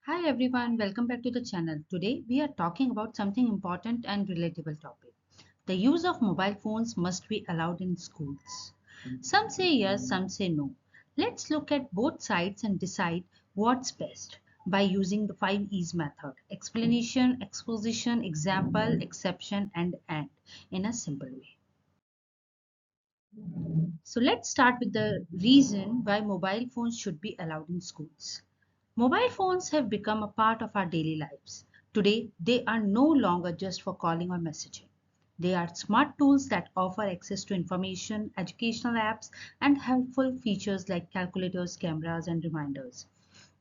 Hi everyone, welcome back to the channel. Today we are talking about something important and relatable topic. The use of mobile phones must be allowed in schools. Some say yes, some say no. Let's look at both sides and decide what's best by using the 5 E's method: explanation, exposition, example, exception and in a simple way. So let's start with the reason why mobile phones should be allowed in schools. Mobile phones have become a part of our daily lives. Today, they are no longer just for calling or messaging. They are smart tools that offer access to information, educational apps, and helpful features like calculators, cameras, and reminders.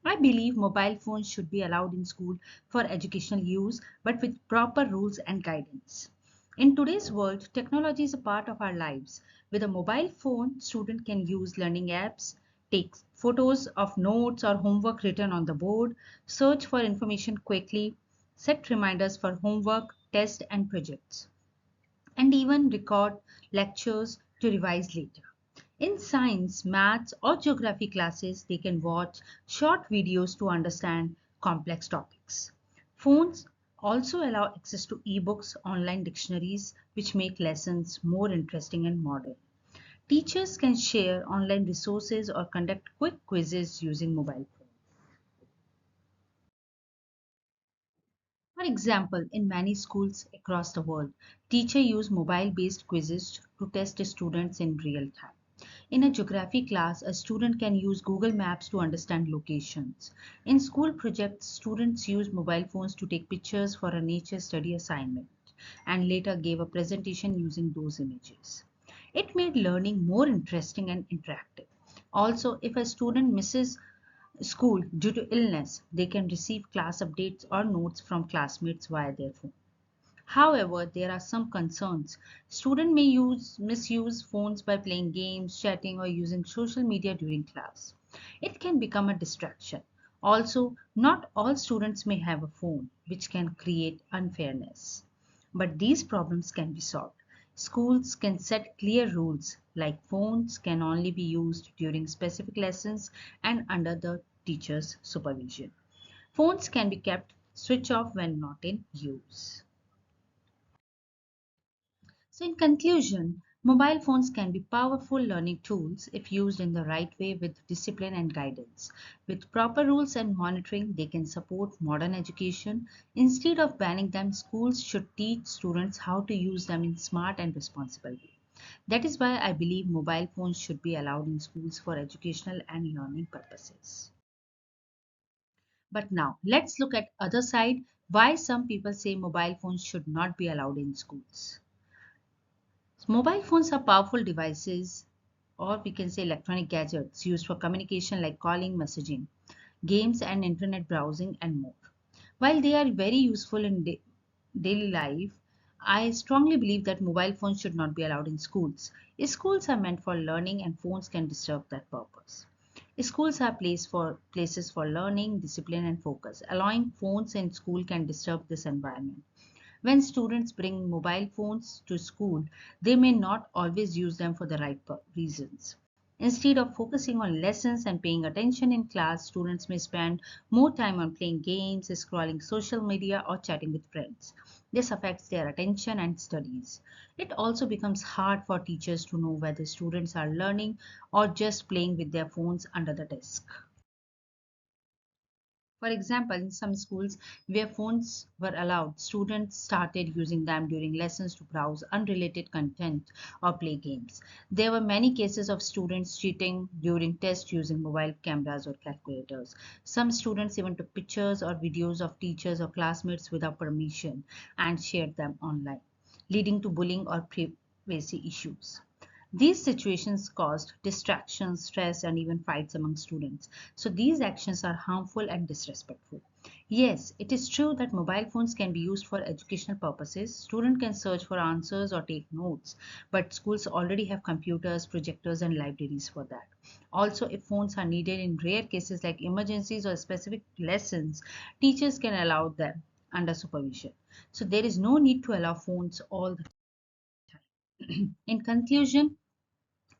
I believe mobile phones should be allowed in school for educational use, but with proper rules and guidance. In today's world, technology is a part of our lives. With a mobile phone, student can use learning apps, take photos of notes or homework written on the board, search for information quickly, set reminders for homework, tests, and projects, and even record lectures to revise later. In science, maths, or geography classes, they can watch short videos to understand complex topics. Phones also allow access to ebooks, online dictionaries, which make lessons more interesting and modern. Teachers can share online resources or conduct quick quizzes using mobile phones. For example, in many schools across the world, teachers use mobile-based quizzes to test students in real time. In a geography class, a student can use Google Maps to understand locations. In school projects, students use mobile phones to take pictures for a nature study assignment and later gave a presentation using those images. It made learning more interesting and interactive. Also, if a student misses school due to illness, they can receive class updates or notes from classmates via their phone. However, there are some concerns. Students may misuse phones by playing games, chatting, or using social media during class. It can become a distraction. Also, not all students may have a phone, which can create unfairness. But these problems can be solved. Schools can set clear rules, like phones can only be used during specific lessons and under the teacher's supervision. Phones can be kept switch off when not in use. So, in conclusion, mobile phones can be powerful learning tools if used in the right way with discipline and guidance. With proper rules and monitoring, they can support modern education. Instead of banning them, schools should teach students how to use them in smart and responsible way. That is why I believe mobile phones should be allowed in schools for educational and learning purposes. But now, let's look at other side why some people say mobile phones should not be allowed in schools. Mobile phones are powerful devices, or we can say electronic gadgets used for communication like calling, messaging, games, and internet browsing, and more. While they are very useful in daily life, I strongly believe that mobile phones should not be allowed in schools. Schools are meant for learning, and phones can disturb that purpose. Schools are places for learning, discipline, and focus. Allowing phones in school can disturb this environment. When students bring mobile phones to school, they may not always use them for the right reasons. Instead of focusing on lessons and paying attention in class, students may spend more time on playing games, scrolling social media, or chatting with friends. This affects their attention and studies. It also becomes hard for teachers to know whether students are learning or just playing with their phones under the desk. For example, in some schools where phones were allowed, students started using them during lessons to browse unrelated content or play games. There were many cases of students cheating during tests using mobile cameras or calculators. Some students even took pictures or videos of teachers or classmates without permission and shared them online, leading to bullying or privacy issues. These situations caused distractions, stress, and even fights among students. So these actions are harmful and disrespectful. Yes, it is true that mobile phones can be used for educational purposes. Students can search for answers or take notes, but schools already have computers, projectors, and libraries for that. Also, if phones are needed in rare cases like emergencies or specific lessons, teachers can allow them under supervision. So there is no need to allow phones all the time. In conclusion,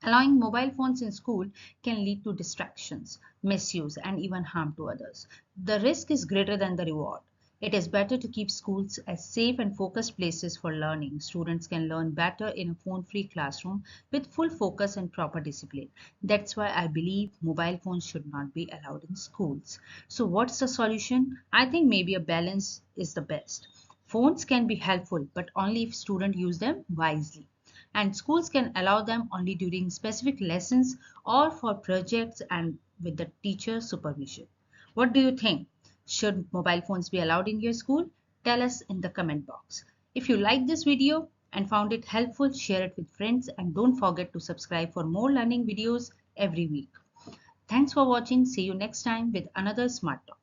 Allowing mobile phones in school can lead to distractions, misuse, and even harm to others. The risk is greater than the reward. It is better to keep schools as safe and focused places for learning. Students can learn better in a phone free classroom with full focus and proper discipline. That's why I believe mobile phones should not be allowed in schools. So, what's the solution? I think maybe a balance is the best. Phones can be helpful, but only if students use them wisely, and schools can allow them only during specific lessons or for projects and with the teacher supervision. What do you think? Should mobile phones be allowed in your school? Tell us in the comment box. If you like this video and found it helpful, share it with friends and don't forget to subscribe for more learning videos every week. Thanks for watching. See you next time with another Smart Talk.